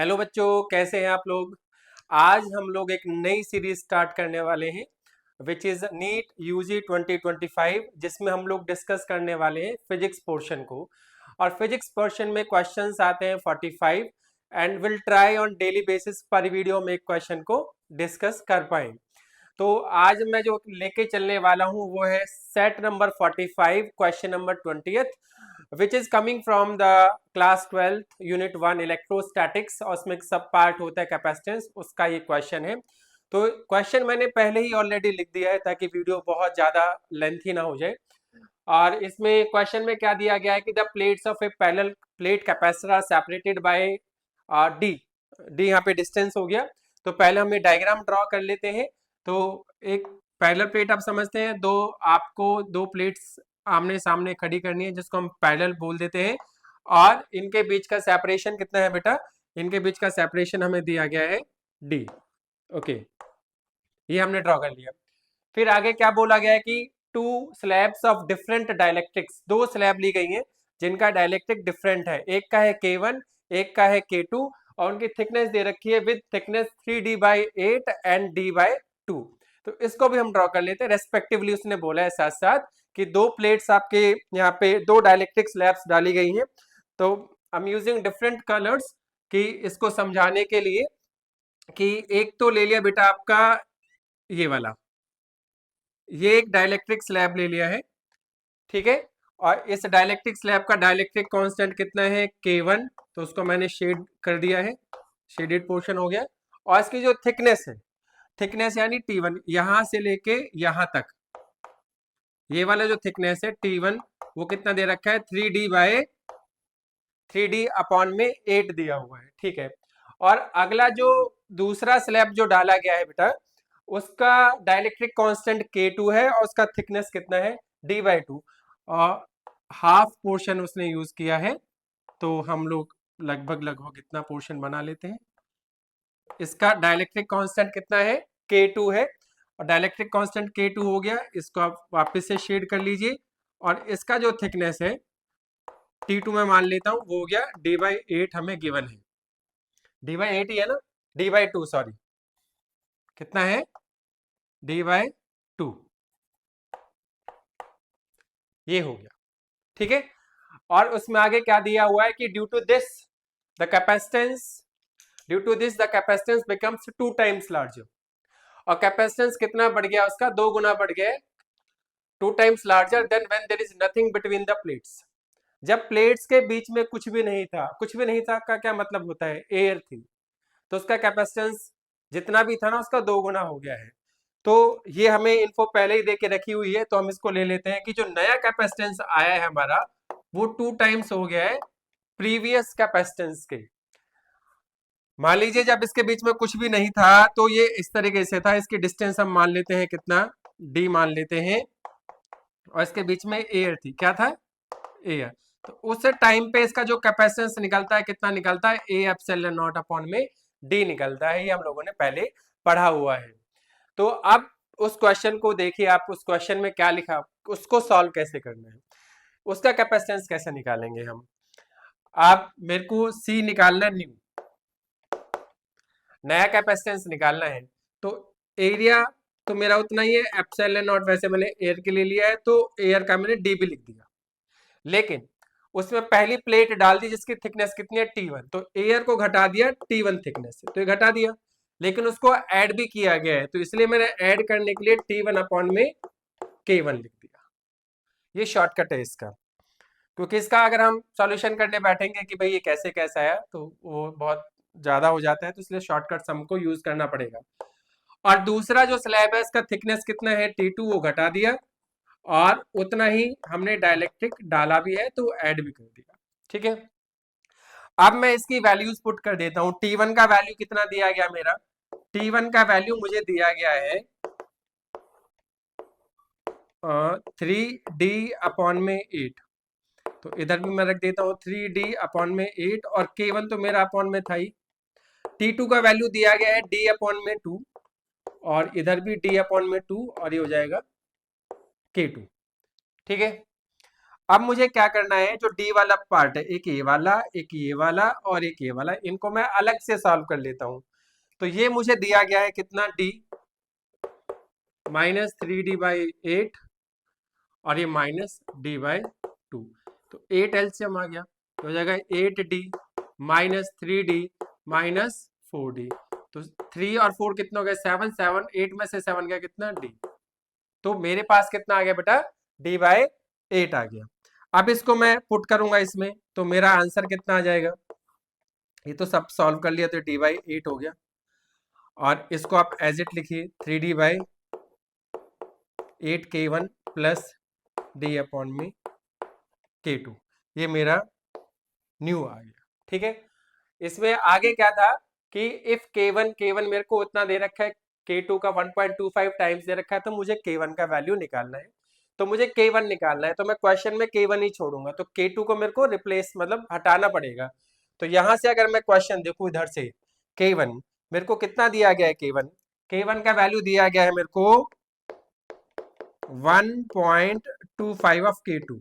Hello बच्चों, कैसे हैं आप लोग। आज हम लोग एक नई सीरीज स्टार्ट करने वाले हैं विच इज नीट यूजी 2025, जिसमें हम लोग डिस्कस करने वाले हैं फिजिक्स पोर्शन को। और फिजिक्स पोर्शन में क्वेश्चंस आते हैं 45 and will try on daily basis पर वीडियो में एक क्वेश्चन को डिस्कस कर पाए। तो आज मैं जो लेके चलने वाला हूं वो है set number 45 question number 20th which is coming from the class 12th unit 1 electrostatics, और उसमें एक सब पार्ट होता है कैपेसिटेंस, उसका ये क्वेश्चन है। तो क्वेश्चन मैंने पहले ही ऑलरेडी लिख दिया है ताकि वीडियो बहुत ज्यादा लेंथी ना हो जाए। और इसमें क्वेश्चन में क्या दिया गया है कि the plates of a parallel plate capacitor are separated by D. D यहाँ पे डिस्टेंस हो गया। तो पहले हम ये डायग्राम ड्रॉ कर लेते हैं। तो एक पैरेलल प्लेट आप समझते हैं, आपको दो प्लेट्स आमने सामने खड़ी करनी है जिसको हम पैरेलल बोल देते हैं। और इनके बीच का सेपरेशन कितना है बेटा? इनके बीच का सेपरेशन हमें दिया गया है डी। ओके, ये हमने ड्रॉ कर लिया। फिर आगे क्या बोला गया है कि two slabs of different dielectrics, दो स्लैब ली गई हैं जिनका डायलेक्ट्रिक डिफरेंट है। एक का है K1, एक का है K2, और उनकी थिकनेस दे रखी है with thickness 3D/8 and D/2। तो इसको भी हम ड्रॉ कर लेते हैं रेस्पेक्टिवली। उसने बोला है साथ साथ कि दो प्लेट्स आपके यहाँ पे दो डायलेक्ट्रिक स्लैब्स डाली गई हैं। तो I am using different colours कि इसको समझाने के लिए कि एक तो ले लिया बेटा आपका ये वाला, ये एक डाइलेक्ट्रिक स्लैब ले लिया है, ठीक है। और इस डाइलेक्ट्रिक स्लैब का डाइलेक्ट्रिक कांस्टेंट कितना है? K1। तो उसको मैंने शेड कर दिया है, शेडेड पोर्शन हो गया। और इसकी जो थिकनेस है, थिकनेस यानी T1, यहां से लेके यहां तक, ये वाला जो थिकनेस है T1 वो कितना दे रखा है? 3D/8 दिया हुआ है, ठीक है। और अगला जो दूसरा स्लैब जो डाला गया है बेटा, उसका डाइलेक्ट्रिक कांस्टेंट K2 है और उसका थिकनेस कितना है? D/2। और हाफ पोर्शन उसने यूज किया है, तो हम लोग लगभग लगभग इतना पोर्शन बना लेते हैं। इसका डाइलेक्ट्रिक कांस्टेंट कितना है? K2 है। और डाइलेक्ट्रिक कांस्टेंट K2 हो गया, इसको आप वापस से शेड कर लीजिए। और इसका जो थिकनेस है T2 में मान लेता हूं, वो हो गया D/8 हमें गिवन है। D/8 ही है ना? D/2 सॉरी, कितना है? D/2, ये हो गया, ठीक है। और उसमें आगे क्या दिया हुआ है कि due to this the capacitance becomes 2 times larger. और कैपेसिटेंस कितना बढ़ गया? उसका 2 गुना बढ़ गया, 2 times larger than when there is nothing between the plates. जब प्लेट्स के बीच में कुछ भी नहीं था, कुछ भी नहीं था का क्या मतलब होता है? एयर थी। तो उसका कैपेसिटेंस जितना भी था ना, उसका 2 गुना हो गया है। तो ये हमें इन्फो पहले ही दे के रखी हुई है, तो हम इसको ले लेते हैं कि जो नया कैपेसिटेंस आया है हमारा, वो 2 टाइम्स हो गया है प्रीवियस कैपेसिटेंस के। मान लीजिए जब इसके बीच में कुछ भी नहीं था तो ये इस तरीके से था। इसकी डिस्टेंस हम मान लेते हैं कितना? D मान लेते हैं। और इसके बीच में एयर थी, क्या था? एयर। तो उस टाइम पे इसका जो कैपेसिटेंस निकलता है कितना निकलता है? A/0 D निकलता है। ये हम लोगों ने पहले पढ़ा हुआ है। तो अब उस क्वेश्चन को देखिए, आप उस क्वेश्चन में क्या लिखा, उसको सॉल्व कैसे करना है, उसका कैपेसिटेंस कैसे निकालेंगे हम। आप मेरे को C निकालना, न्यू नया कैपेसिटेंस निकालना है। तो एरिया तो मेरा उतना ही है, ε0 वैसे मैंने एयर के लिए लिया है, तो एयर का मैंने D भी लिख दिया। लेकिन उसमें पहली प्लेट डाल दी जिसकी थिकनेस कितनी है? T1। तो एयर को घटा दिया T1 थिकनेस से, तो ये घटा दिया। लेकिन उसको ऐड भी किया गया है, तो इसलिए मैंने ऐड करने के लिए T1/K1 लिख दिया। ये शॉर्टकट है इसका, क्योंकि इसका अगर हम सॉल्यूशन करने बैठेंगे कि भाई ये कैसे कैसा आया, तो वो बहुत ज्यादा हो जाता है, तो इसलिए शॉर्टकट हमको यूज करना पड़ेगा। और दूसरा जो स्लैब है इसका थिकनेस कितना है? T2, वो घटा दिया। और उतना ही हमने डाइलेक्ट्रिक डाला भी है, तो ऐड भी कर दिया, ठीक है। अब मैं इसकी वैल्यूज पुट कर देता हूं। T1 का वैल्यू कितना दिया गया मेरा? T1 का वैल्यू मुझे दिया गया है 3D/8। तो इधर भी मैं रख देता हूँ 3D/8, और K1 तो मेरा अपॉन में था ही। T2 का वैल्यू दिया गया है D/2, और इधर भी D/2, और ये हो जाएगा K2, ठीक है। अब मुझे क्या करना है, जो डी वाला पार्ट है, एक ये वाला, एक ये वाला और एक ये वाला, इनको मैं अलग से सॉल्व कर लेता हूं। तो ये मुझे दिया गया है कितना, डी -3d/8 और ये -d/2। तो 8 एलसीएम आ गया, तो हो जाएगा 8d -3d -4d। तो 3 और 4 कितना हो गया, 7, 7 8 में से 7 गया कितना, डी। तो मेरे पास कितना आ गया बेटा, d/8 आ गया। अब इसको मैं पुट करूंगा इसमें, तो मेरा आंसर कितना आ जाएगा, ये तो सब सॉल्व कर लिया, तो d/8 हो गया। और इसको आप एज इट लिखिए, 3d/8k1 प्लस d/k2। ये मेरा न्यू आ गया, ठीक है। इसमें आगे क्या था कि इफ k1 मेरे को उतना दे रखा है, k2 का 1.25 टाइम्स दे रखा है, तो मुझे k1 का वैल्यू निकालना है। तो मुझे k1 निकालना है, तो मैं क्वेश्चन में k1 ही छोड़ूंगा, तो k2 को मेरे को रिप्लेस मतलब हटाना पड़ेगा। तो यहां से अगर मैं क्वेश्चन देखूं इधर से, k1 मेरे को कितना दिया गया है, k1 का वैल्यू दिया गया है मेरे को 1.25 ऑफ k2।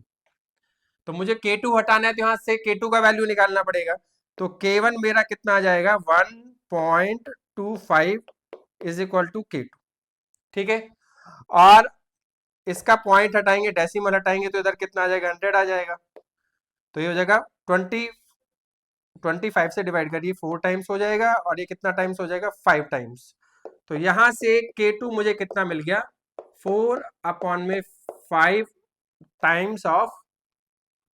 तो मुझे k2 हटाना है, तो यहां से k2 का वैल्यू निकालना पड़ेगा। तो k1 मेरा कितना आ जाएगा, 1.25 इज इक्वल टू k2, ठीक है। और इसका पॉइंट हटाएंगे, डेसिमल हटाएंगे, तो इधर कितना आ जाएगा, 100 आ जाएगा। तो ये हो जाएगा 25 से डिवाइड करिए, 4 टाइम्स हो जाएगा, और ये कितना टाइम्स हो जाएगा, 5 टाइम्स। तो यहां से k2 मुझे कितना मिल गया, 4/5 टाइम्स ऑफ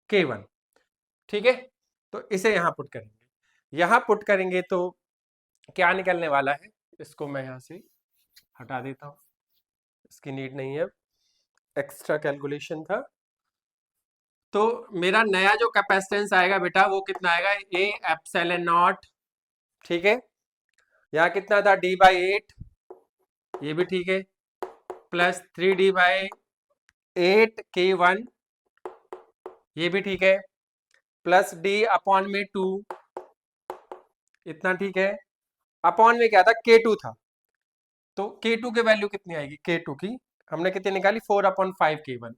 k1, ठीक है। तो इसे यहां पुट करेंगे, यहां पुट करेंगे तो क्या निकलने वाला है, इसको मैं यहां से हटा देता हूं, इसकी नीड नहीं है, एक्स्ट्रा कैलकुलेशन था। तो मेरा नया जो कैपेसिटेंस आएगा बेटा, वो कितना आएगा, ए एप्सिलॉन नॉट, ठीक है। यहाँ कितना था, d/8, ये भी ठीक है, प्लस 3d/8k1, ये भी ठीक है, प्लस d/2, इतना ठीक है। अपॉन में क्या था, k2 था, तो k2 की वैल्यू कितनी आएगी, k2 की हमने कितनी निकाली, 4/5k1।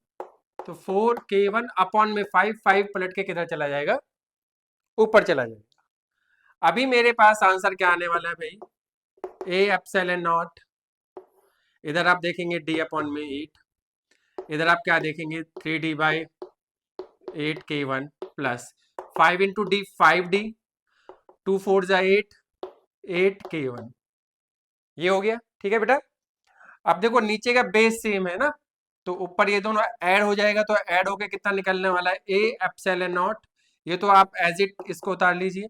तो 4k1 अपॉन में 5, 5 पलट के किधर चला जाएगा, ऊपर चला जाएगा। अभी मेरे पास आंसर क्या आने वाला है भाई, ए एप्सिलॉन नॉट, इधर आप देखेंगे d/8, इधर आप क्या देखेंगे, 3d/8k1 plus 5 into D, 5d, 2 4 जा 8, 8k1, ये हो गया, ठीक है बेटा। अब देखो नीचे का बेस सेम है ना, तो ऊपर ये दोनों ऐड हो जाएगा, तो ऐड होके कितना निकलने वाला है, ए एप्सिलॉन नॉट, ये तो आप एज इट इसको उतार लीजिए,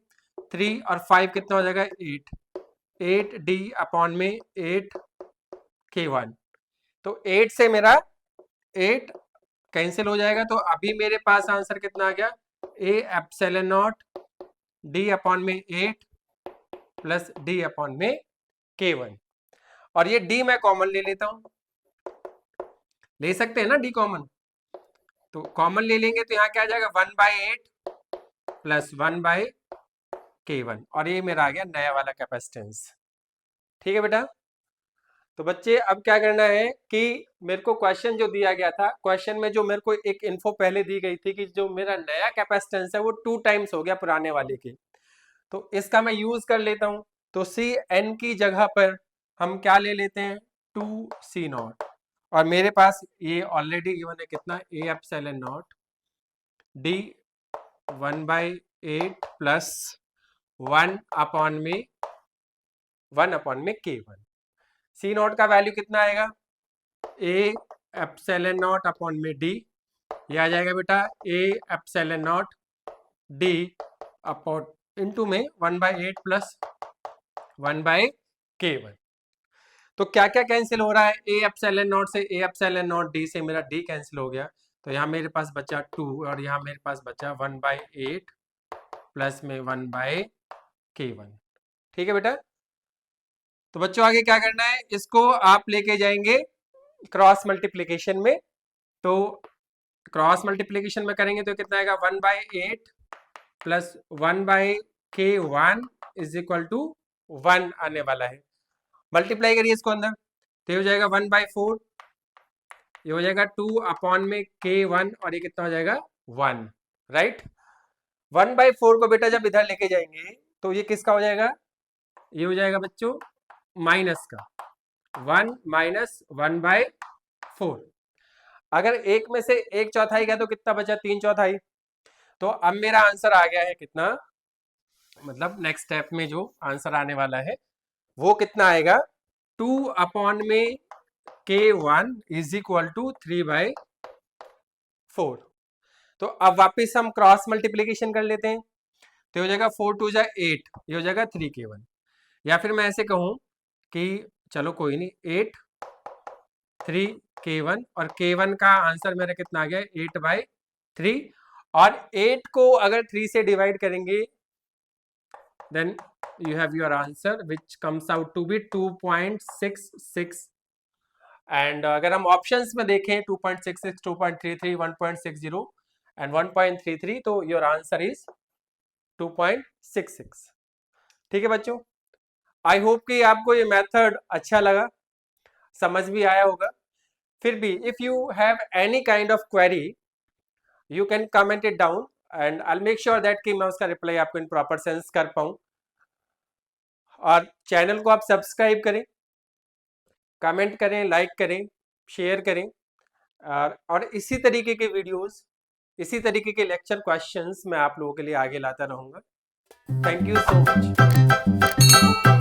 3 और 5 कितना हो जाएगा, 8, 8d/8k1। तो 8 से मेरा 8 कैंसिल हो जाएगा, तो अभी मेरे पास आंसर कितना आ गया, ए epsilon not d/8 plus d/k1। और ये d मैं कॉमन ले लेता हूं, ले सकते हैं ना d कॉमन, तो कॉमन ले लेंगे, तो यहाँ क्या आ जाएगा, 1/8 प्लस 1/k1, और ये मेरा आ गया नया वाला कैपेसिटेंस, ठीक है बेटा। तो बच्चे अब क्या करना है कि मेरे को क्वेश्चन जो दिया गया था, क्वेश्चन में जो मेरे को एक इन्फो पहले दी गई थी कि जो मेरा नया कैपेसिटेंस है वो 2 टाइम्स हो गया पुराने वाले के, तो इसका मैं यूज कर लेता हूं। तो सी एन की जगह पर हम क्या ले लेते हैं, 2c0, और मेरे पास ये ऑलरेडी गिवन है कितना, A epsilon naught D 1/8 plus 1/में k1। सी नॉट का वैल्यू कितना आएगा, ए एप्सिलॉन नॉट अपॉन में डी, ये आ जाएगा बेटा A epsilon naught D upon into में 1/8 प्लस 1/k1। तो क्या क्या कैंसिल हो रहा है, ए एप्सिलॉन नॉट से ए एप्सिलॉन नॉट, डी से मेरा डी कैंसिल हो गया, तो यहाँ मेरे पास बचा 2, और यहाँ मेरे पास बचा 1/8 प्लस में 1/k1, ठीक है बेटा। तो बच्चों आगे क्या करना है, इसको आप लेके जाएंगे क्रॉस मल्टीप्लीकेशन में, तो क्रॉस मल्टीप्लीकेशन में करेंगे तो कितना आएगा, 1/8 plus 1/k1 is equal to 1 आने वाला है। मल्टीप्लाई करिए इसको अंदर, तो ये हो जाएगा 1/4, ये हो जाएगा 2 अपॉन में k1, और ये कितना हो जाएगा 1, राइट। 1/4 को बेटा जब इधर लेके जाएंगे तो ये किसका हो जाएगा, ये हो जाएगा बच्चों माइनस का, 1 माइनस 1/4। अगर एक में से एक चौथाई गया तो कितना बचा, 3/4। तो अब मेरा आंसर आ गया है कितना, मतलब नेक्स्ट स्टेप में जो आंसर आने वाला है वो कितना आएगा, 2/में K1 इज इक्वल टू 3/4। तो अब वापिस हम क्रॉस मल्टीप्लीकेशन कर लेते हैं, तो हो जाएगा 4 2 जा 8, ये हो जाएगा 3K1। या फिर मैं ऐसे कहूं कि चलो कोई नहीं, 8 3K1, और K1 का आंसर मेरा कितना आ गया, 8/3। और 8 को अगर 3 से डिवाइड करेंगे then you have your answer which comes out to be 2.66। And अगर हम ऑप्शंस में देखें 2.66, 2.33, 1.60 एंड 1.33, तो योर आंसर इज 2.66। ठीक है बच्चों, आई होप कि आपको ये मेथड अच्छा लगा, समझ भी आया होगा। फिर भी if you have any kind of query you can comment it down and I make sure that कि मैं उसका रिप्लाई आपको इन प्रॉपर सेंस कर पाऊं। और चैनल को आप सब्सक्राइब करें, कमेंट करें, लाइक करें, शेयर करें, और इसी तरीके के वीडियोस, इसी तरीके के लेक्चर क्वेश्चंस मैं आप लोगों के लिए आगे लाता रहूंगा। Thank you so much.